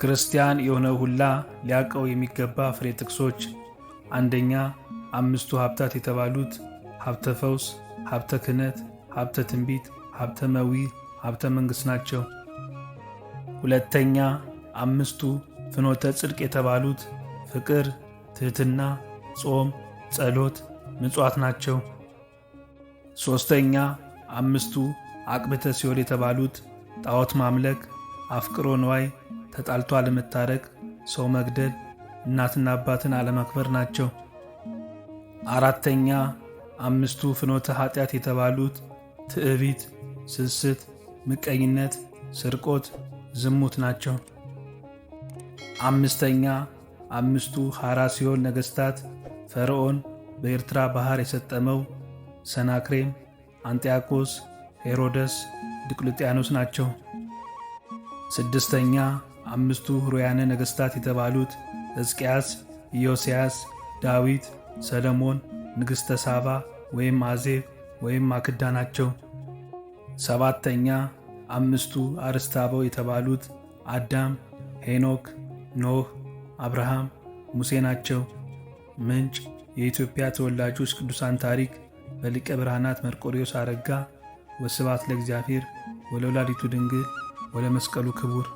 ክርስቲያን የሆነ ሁላ ሊያውቀው የሚገባ ፍሬ ጥቅሶች። አንደኛ፣ አምስቱ ሀብታት የተባሉት ሀብተ ፈውስ፣ ሀብተ ክህነት፣ ሀብተ ትንቢት፣ ሀብተ መዊዕ፣ ሀብተ መንግሥት ናቸው። ሁለተኛ፣ አምስቱ ፍኖተ ጽድቅ የተባሉት ፍቅር፣ ትሕትና፣ ጾም፣ ጸሎት፣ ምጽዋት ናቸው። ሦስተኛ፣ አምስቱ አቅብተ ሲኦል የተባሉት ጣዖት ማምለክ፣ አፍቅሮ ንዋይ፣ ተጣልቶ አለመታረቅ፣ ሰው መግደል፣ እናትና አባትን አለማክበር ናቸው። አራተኛ፣ አምስቱ ፍኖተ ኃጢአት የተባሉት ትዕቢት፣ ስስት፣ ምቀኝነት፣ ስርቆት፣ ዝሙት ናቸው። አምስተኛ፣ አምስቱ ሐራ ሲኦል ነገሥታት ፈርዖን በኤርትራ ባሕር የሰጠመው ሰናክሬም፣ አንጢያኮስ፣ ሄሮደስ፣ ዲዮቅልጥያኖስ ናቸው። ስድስተኛ፣ አምስቱ ሕሩያነ ነገሥታት የተባሉት ሕዝቅያስ፣ ኢዮስያስ፣ ዳዊት፣ ሰለሞን፣ ንግሥተ ሳባ ወይም አዜብ ወይም ማክዳ ናቸው። ሰባተኛ፣ አምስቱ አርእስተ አበው የተባሉት አዳም፣ ሄኖክ፣ ኖህ፣ አብርሃም፣ ሙሴ ናቸው። ምንጭ የኢትዮጵያ ተወላጆች ቅዱሳን ታሪክ በሊቀ ብርሃናት መርቆሬዎስ አረጋ። ወስብሐት ለእግዚአብሔር ወለወላዲቱ ድንግል ወለመስቀሉ ክቡር።